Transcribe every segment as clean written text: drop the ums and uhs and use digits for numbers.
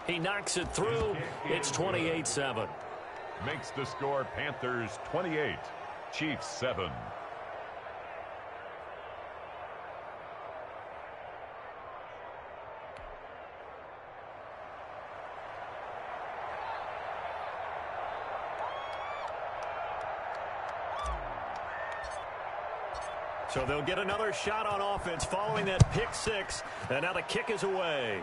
He knocks it through. It's 28-7. Makes the score Panthers 28, Chiefs 7. So they'll get another shot on offense following that pick six. And now the kick is away.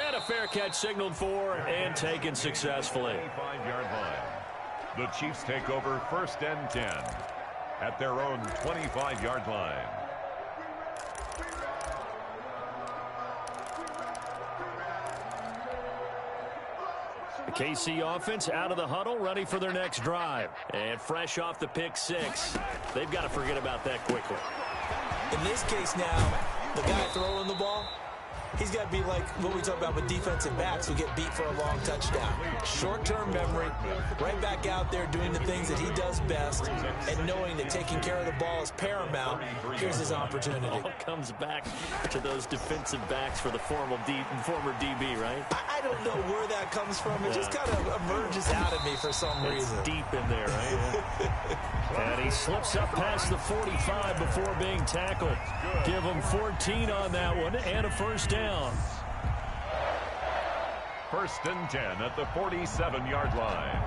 And a fair catch signaled for and taken successfully. 25-yard line. The Chiefs take over 1st and 10 at their own 25-yard line. The KC offense out of the huddle, ready for their next drive. And fresh off the pick six, they've got to forget about that quickly. In this case now, the guy throwing the ball, he's got to be like what we talk about with defensive backs who get beat for a long touchdown. Short-term memory, right back out there doing the things that he does best, and knowing that taking care of the ball is paramount. Here's his opportunity. It all comes back to those defensive backs for the former DB, right? I don't know where that comes from. It just kind of emerges out of me for some reason. It's deep in there, right? And he slips up past the 45 before being tackled. Give him 14 on that one and a first down. 1st and 10 at the 47-yard line.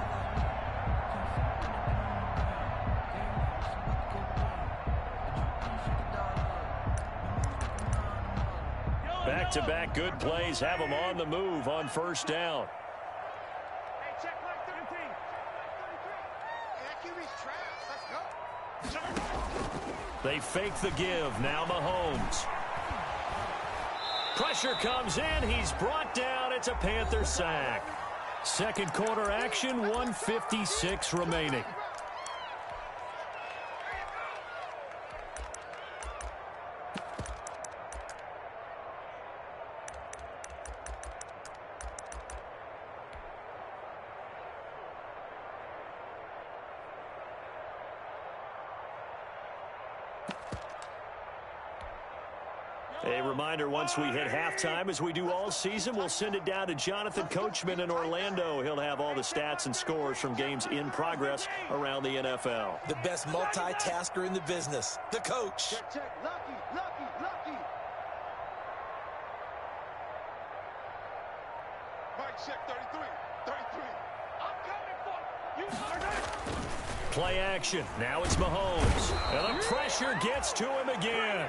Back-to-back good plays have them on the move on first down. They fake the give. Now Mahomes. Pressure comes in. He's brought down. It's a Panther sack. Second quarter action, 1:56 remaining. A reminder, once we hit halftime, as we do all season, we'll send it down to Jonathan Coachman in Orlando. He'll have all the stats and scores from games in progress around the NFL. The best multitasker in the business, the coach. Check. Lucky. Mike, check 33. I'm coming for you. Play action. Now it's Mahomes. And the pressure gets to him again.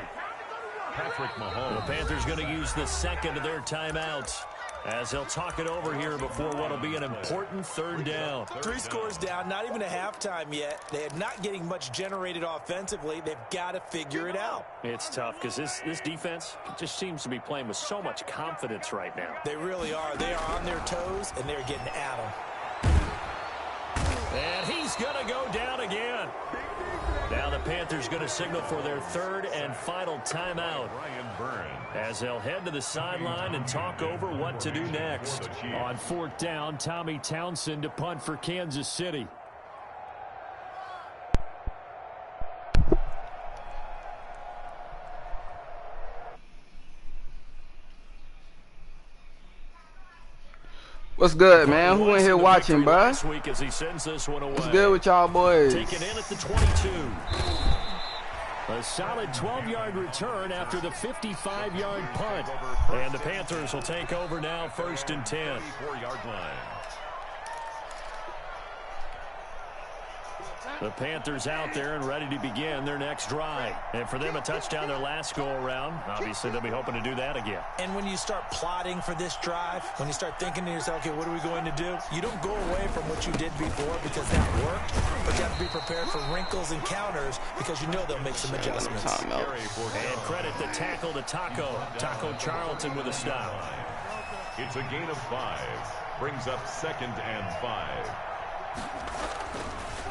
Patrick Mahomes. The Panthers going to use the second of their timeouts as they'll talk it over here before what will be an important third down. 3 scores down, not even a halftime yet. They are not getting much generated offensively. They've got to figure it out. It's tough because this defense just seems to be playing with so much confidence right now. They really are. They are on their toes, and they're getting at them. And he's going to go down again. Now the Panthers going to signal for their third and final timeout as they'll head to the sideline and talk over what to do next. On 4th down, Tommy Townsend to punt for Kansas City. What's good, man? Who in here watching, bro? What's good with y'all boys? Taken in at the 22. A solid 12-yard return after the 55-yard punt. And the Panthers will take over now 1st and 10. 4-yard line. The Panthers out there and ready to begin their next drive. And for them, a touchdown their last go-around. Obviously, they'll be hoping to do that again. And when you start plotting for this drive, when you start thinking to yourself, okay, what are we going to do? You don't go away from what you did before because that worked. But you have to be prepared for wrinkles and counters because you know they'll make some adjustments. And credit the tackle to Taco Charlton with a stop. It's a gain of 5. Brings up 2nd and 5.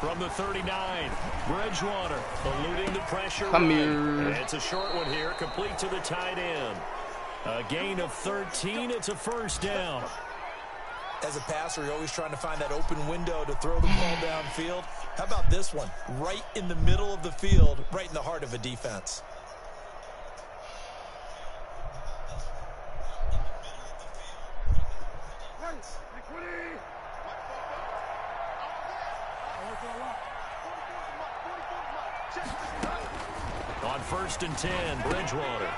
From the 39, Bridgewater eluding the pressure. Come here. It's a short one here, complete to the tight end. A gain of 13. It's a first down. As a passer, you're always trying to find that open window to throw the ball downfield. How about this one? Right in the middle of the field, right in the heart of a defense. On 1st and 10, Bridgewater.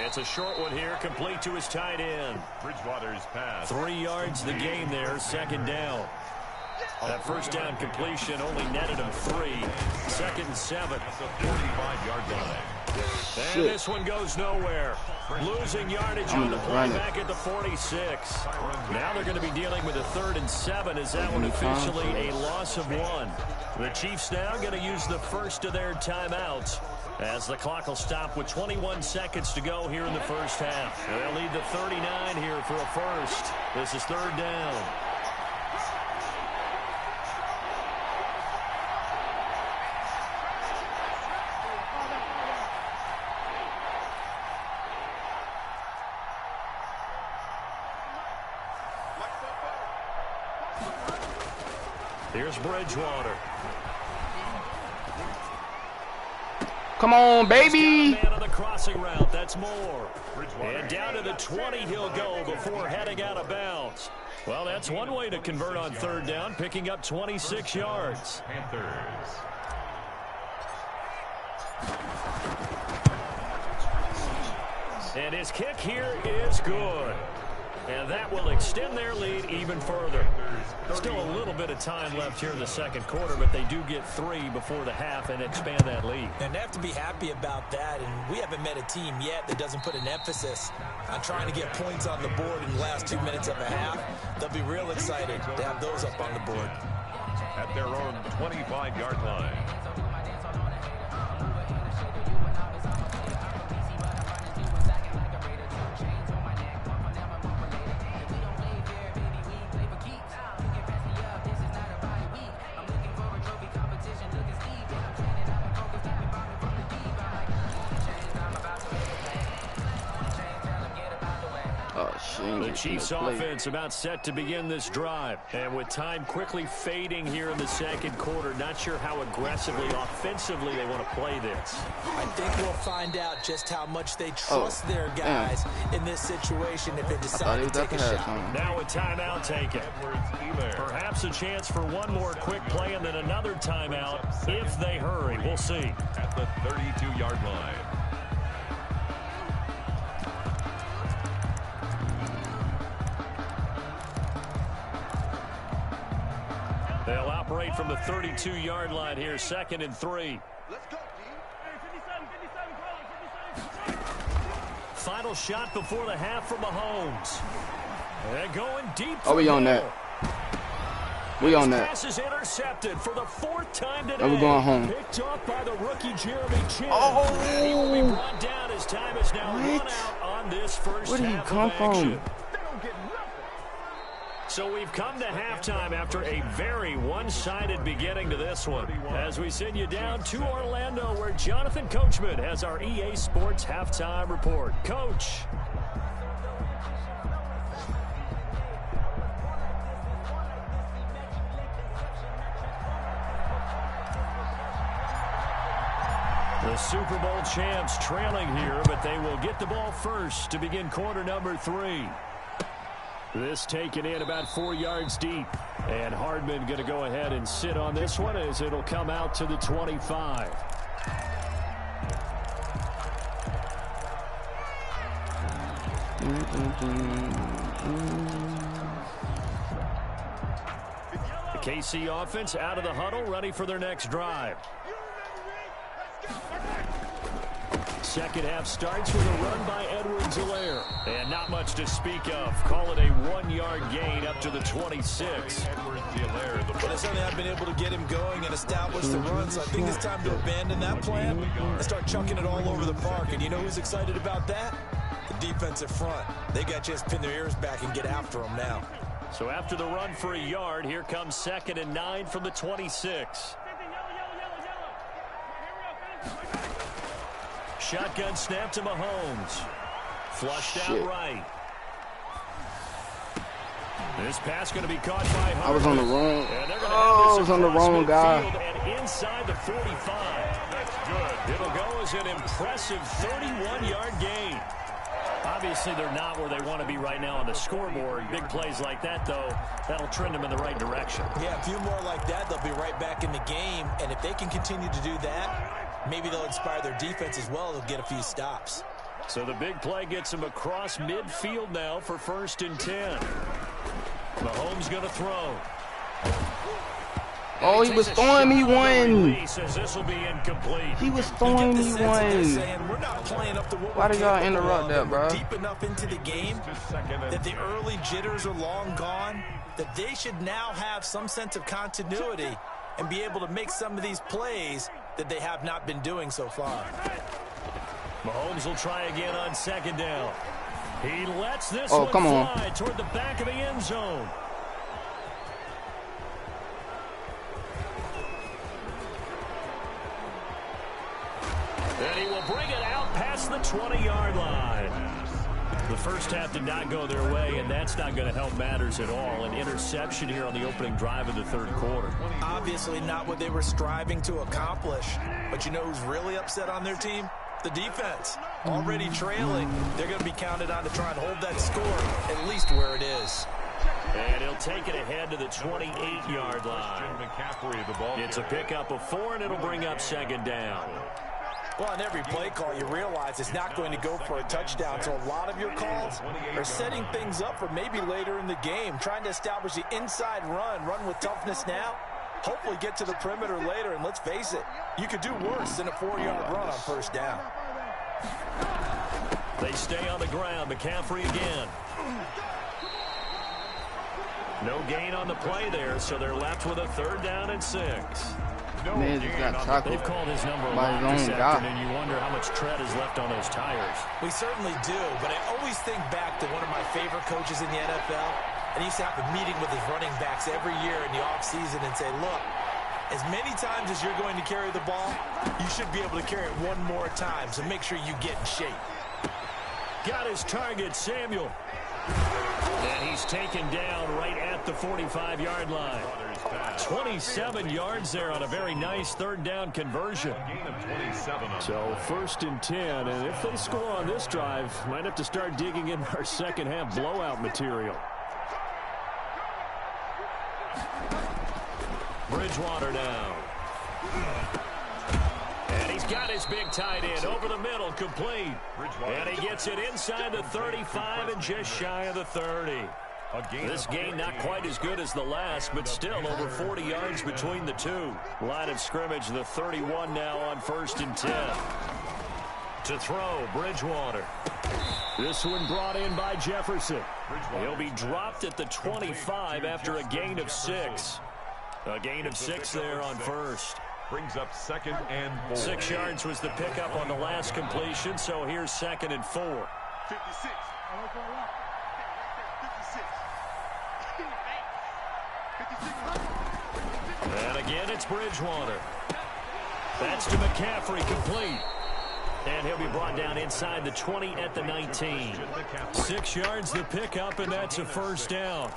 It's a short one here, complete to his tight end. Bridgewater's pass. 3 yards the game there, 2nd down. That 1st down completion only netted him 3. 2nd and 7. At the 45-yard line. And this one goes nowhere. Losing yardage on the play back at the 46. Now they're going to be dealing with a 3rd and 7. Is that one officially a loss of 1? The Chiefs now going to use the first of their timeouts as the clock will stop with 21 seconds to go here in the first half. They'll lead the 39 here for a first. This is 3rd down. Here's Bridgewater. Come on, baby. Man on the crossing route. That's more. And down to the 20 he'll go before heading out of bounds. Well, that's one way to convert on 3rd down, picking up 26 yards. Panthers. And his kick here is good. And that will extend their lead even further. Still a little bit of time left here in the 2nd quarter, but they do get 3 before the half and expand that lead. And they have to be happy about that. And we haven't met a team yet that doesn't put an emphasis on trying to get points on the board in the last 2 minutes of a half. They'll be real excited to have those up on the board. At their own 25-yard line. The Chiefs offense about set to begin this drive. And with time quickly fading here in the 2nd quarter, not sure how aggressively, offensively they want to play this. I think we'll find out just how much they trust their guys in this situation if they decide to take a shot. Now a timeout taken. Perhaps a chance for one more quick play and then another timeout if they hurry. We'll see. At the 32-yard line. They'll operate from the 32-yard line here, 2nd and 3. Let's go, D. Final shot before the half from Mahomes. And going deep. Oh, we on that. We on that. Pass is intercepted for the 4th time today. And we're going home. Picked off by the rookie Jeremy Chin. Oh! He will be brought down as time is now run out on this first Where did he half come of action. from? So we've come to halftime after a very one-sided beginning to this one. As we send you down to Orlando, where Jonathan Coachman has our EA Sports halftime report. Coach. The Super Bowl champs trailing here, but they will get the ball first to begin quarter number 3. This taken in about 4 yards deep. And Hardman going to go ahead and sit on this one as it'll come out to the 25. The KC offense out of the huddle, ready for their next drive. Second half starts with a run by Edwards-Helaire. And not much to speak of. Call it a 1-yard gain up to the 26. Edwards-Helaire. But it's something I've been able to get him going and establish the run, so I think it's time to abandon that plan and start chucking it all over the park. And you know who's excited about that? The defensive front. They got to just pin their ears back and get after them now. So after the run for a yard, here comes 2nd and 9 from the 26. Shotgun snap to Mahomes. Flushed out right. This pass going to be caught by Hardman. I was on the wrong. Oh, I was on the wrong guy. And inside the 45. That's good. It'll go as an impressive 31-yard gain. On Obviously, they're not where they want to be right now on the scoreboard. Big plays like that, though, that'll trend them in the right direction. Yeah, a few more like that, they'll be right back in the game. And if they can continue to do that, maybe they'll inspire their defense as well. They'll get a few stops. So the big play gets them across midfield now for 1st and 10. Mahomes going to throw. Oh, he was throwing me one. He says this will be incomplete. He was throwing me one. We're not playing up to what Why did y'all interrupt that, bro? Deep enough into the game that the early jitters are long gone, that they should now have some sense of continuity and be able to make some of these plays that they have not been doing so far. Mahomes will try again on 2nd down. He lets this one fly toward the back of the end zone. And he will bring it out past the 20-yard line. The first half did not go their way, and that's not going to help matters at all. An interception here on the opening drive of the 3rd quarter. Obviously not what they were striving to accomplish. But you know who's really upset on their team? The defense. Already trailing. They're going to be counted on to try and hold that score at least where it is. And he'll take it ahead to the 28-yard line. It's a pickup of 4, and it'll bring up 2nd down. Well, on every play call, you realize it's not going to go for a touchdown. So a lot of your calls are setting things up for maybe later in the game, trying to establish the inside run with toughness now, hopefully get to the perimeter later. And let's face it, you could do worse than a 4-yard run on 1st down. They stay on the ground. McCaffrey again. No gain on the play there, so they're left with a 3rd down and 6. Man just got tackled. They've called his number a by lot his this own guy. afternoon. You wonder how much tread is left on those tires. We certainly do, but I always think back to one of my favorite coaches in the NFL, and he used to have a meeting with his running backs every year in the offseason and say, look, as many times as you're going to carry the ball, you should be able to carry it one more time, so make sure you get in shape. Got his target, Samuel. And he's taken down right at the 45-yard line. 27 yards there on a very nice 3rd down conversion. So 1st and 10, and if they score on this drive, might have to start digging in our 2nd half blowout material. Bridgewater now. And he's got his big tight end over the middle, complete. And he gets it inside the 35 and just shy of the 30. This gain not quite as good as the last, but still over 40 yards between the two. Line of scrimmage, the 31 now on 1st and 10. To throw, Bridgewater. This one brought in by Jefferson. He'll be dropped at the 25 after a gain of 6. A gain of 6 there on 1st. Brings up 2nd and 4. 6 yards was the pickup on the last completion, so here's 2nd and 4. 56. And again, it's Bridgewater. That's to McCaffrey, complete. And he'll be brought down inside the 20 at the 19. 6 yards the pickup, and that's a 1st down.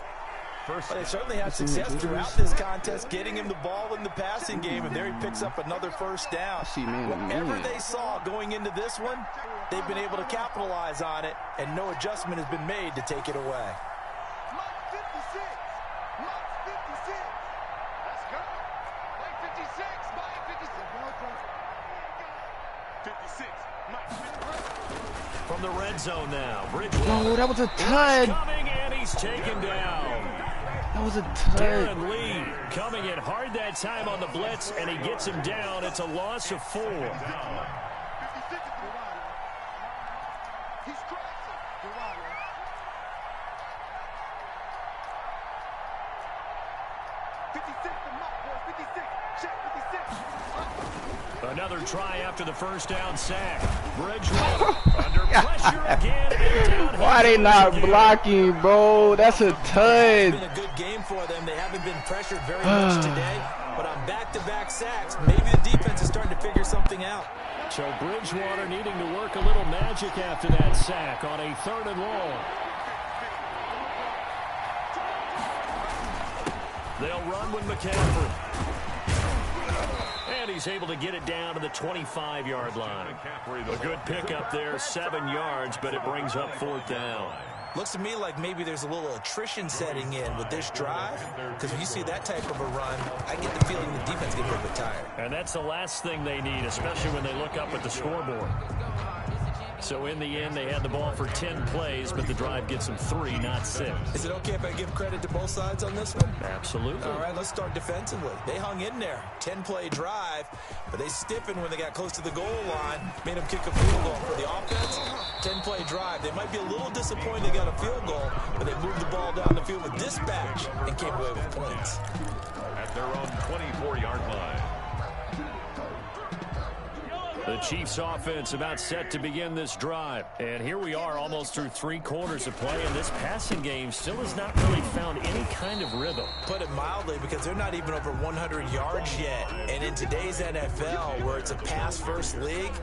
But they certainly had success throughout this contest, getting him the ball in the passing game, and there he picks up another 1st down. Whatever they saw going into this one, they've been able to capitalize on it, and no adjustment has been made to take it away. From the red zone now, Bridgewater. Oh, that was a tud. Coming, and he's taken down. That was a tud. Darren Lee coming in hard that time on the blitz, and he gets him down. It's a loss of 4. Another try after the 1st down sack. Bridgewater under pressure again. Why they not blocking, bro? That's a tud. It's been a good game for them. They haven't been pressured very much today, but on back-to-back sacks, maybe the defense is starting to figure something out. So Bridgewater needing to work a little magic after that sack on a 3rd and long. They'll run with McCaffrey. And he's able to get it down to the 25-yard line. A good pickup there, 7 yards, but it brings up 4th down. Looks to me like maybe there's a little attrition setting in with this drive, because when you see that type of a run, I get the feeling the defense gets a little bit tired. And that's the last thing they need, especially when they look up at the scoreboard. So in the end, they had the ball for 10 plays, but the drive gets them 3, not 6. Is it okay if I give credit to both sides on this one? Absolutely. All right, let's start defensively. They hung in there. 10-play drive, but they stiffened when they got close to the goal line, made them kick a field goal. For the offense, 10-play drive. They might be a little disappointed they got a field goal, but they moved the ball down the field with dispatch and came away with points. At their own 24-yard line. The Chiefs offense about set to begin this drive. And here we are almost through 3 quarters of play, and this passing game still has not really found any kind of rhythm. Put it mildly, because they're not even over 100 yards yet. And in today's NFL, where it's a pass-first league,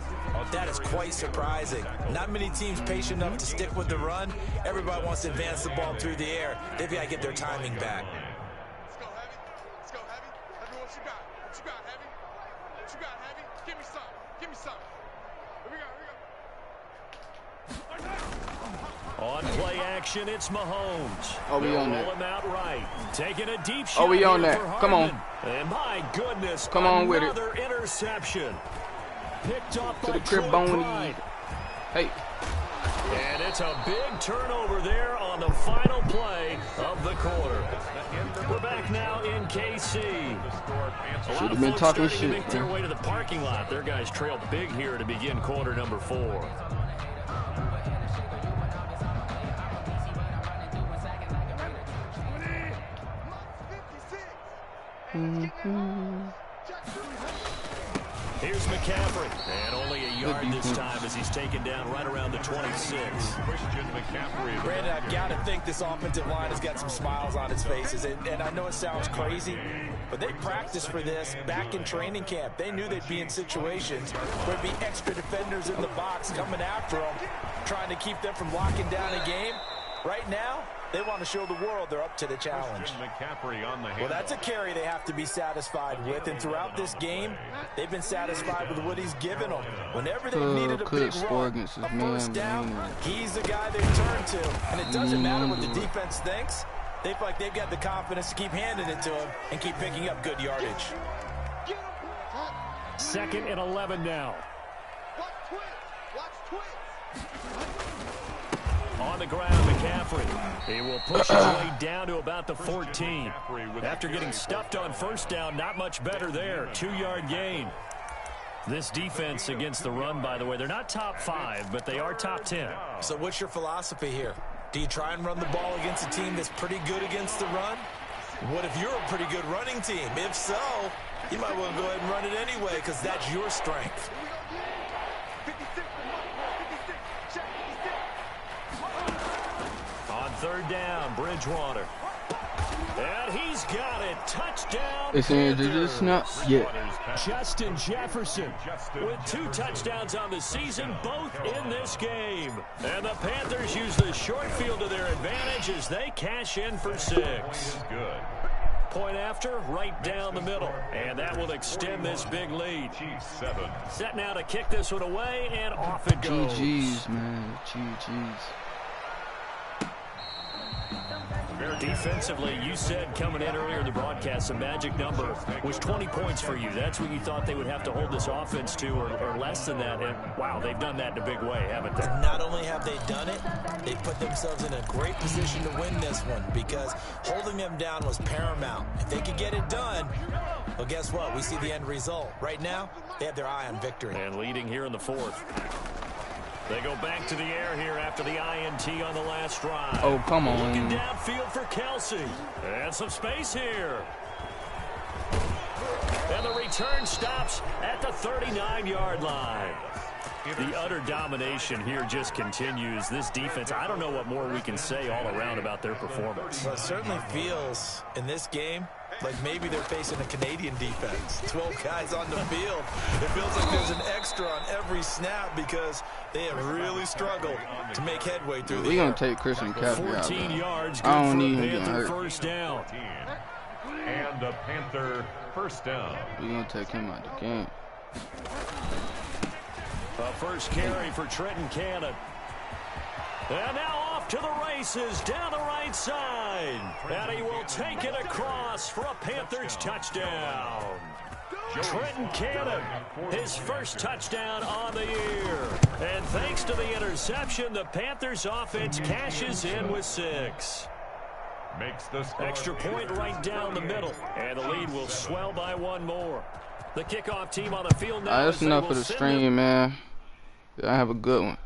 that is quite surprising. Not many teams patient enough to stick with the run. Everybody wants to advance the ball through the air. They've got to get their timing back. Let's go, Heavy. Let's go, Heavy. Heavy, what you got? What you got, Heavy? What you got, Heavy? Give me some. Give me some. Here we go. On play action, it's Mahomes. Oh, we on Roll that. him out right. Taking a deep shot. Oh, we on here that. for Come on. Hardman. And my goodness, Come on with it. another interception. Picked off To by the crib Troy bone. Pride. Hey. And it's a big turnover there on the final play of the quarter. We're back now in KC. A lot of been folks talking starting to shit, make their man. way to the parking lot. Their guys trail big here to begin quarter number 4. Here's McCaffrey, and only a yard this time as he's taken down right around the 26. Christian McCaffrey. Brandon, I've got to think this offensive line has got some smiles on its faces. And I know it sounds crazy, but they practiced for this back in training camp. They knew they'd be in situations where there'd be extra defenders in the box coming after them, trying to keep them from locking down a game. Right now, they want to show the world they're up to the challenge. McCaffrey on the Well, that's a carry they have to be satisfied with, and throughout this game, they've been satisfied with what he's given them. Whenever they needed a big run, a first down, he's the guy they turn to. And it doesn't matter what the defense thinks. They feel like they've got the confidence to keep handing it to him and keep picking up good yardage. 2nd and 11 now. Watch twins. Watch twins. On the ground, McCaffrey. He will push his way down to about the 14. After getting stuffed on first down, not much better there. 2-yard gain. This defense against the run, by the way, they're not top 5, but they are top 10. So what's your philosophy here? Do you try and run the ball against a team that's pretty good against the run? What if you're a pretty good running team? If so, you might want to go ahead and run it anyway, because that's your strength. 56. Check 56. On 3rd down, Bridgewater. And he's got it. Touchdown. It's in the snap. Yeah. Justin Jefferson with 2 touchdowns on the season, both in this game. And the Panthers use the short field to their advantage as they cash in for 6. Good. Point after, right down the middle. And that will extend this big lead. Chiefs 7. Set now to kick this one away, and off it goes. GG's, man. GG's. Defensively, you said coming in earlier in the broadcast, the magic number was 20 points for you. That's what you thought they would have to hold this offense to, or less than that. And, wow, they've done that in a big way, haven't they? Not only have they done it, they put themselves in a great position to win this one, because holding them down was paramount. If they could get it done, well, guess what? We see the end result. Right now, they have their eye on victory. And leading here in the 4th. They go back to the air here after the INT on the last drive. Oh, come on. Looking downfield for Kelsey. And some space here. And the return stops at the 39-yard line. The utter domination here just continues. This defense, I don't know what more we can say all around about their performance. Well, it certainly feels in this game like maybe they're facing a Canadian defense. 12 guys on the field. It feels like there's an extra on every snap because they have really struggled to make headway through the We're air. going to take Christian McCaffrey out. 14 yards, good I don't for need a him getting Panther hurt. first down. And a Panther first down. We're going to take him out the game. A first carry for Trenton Cannon. And now off to the races down the right side. And he will take it across for a Panthers touchdown. Trenton Cannon, his first touchdown on the year. And thanks to the interception, the Panthers offense cashes in with 6. Makes the extra point right down the middle. And the lead will swell by 1 more. The kickoff team on the field now. That's enough for the stream, man. I have a good one.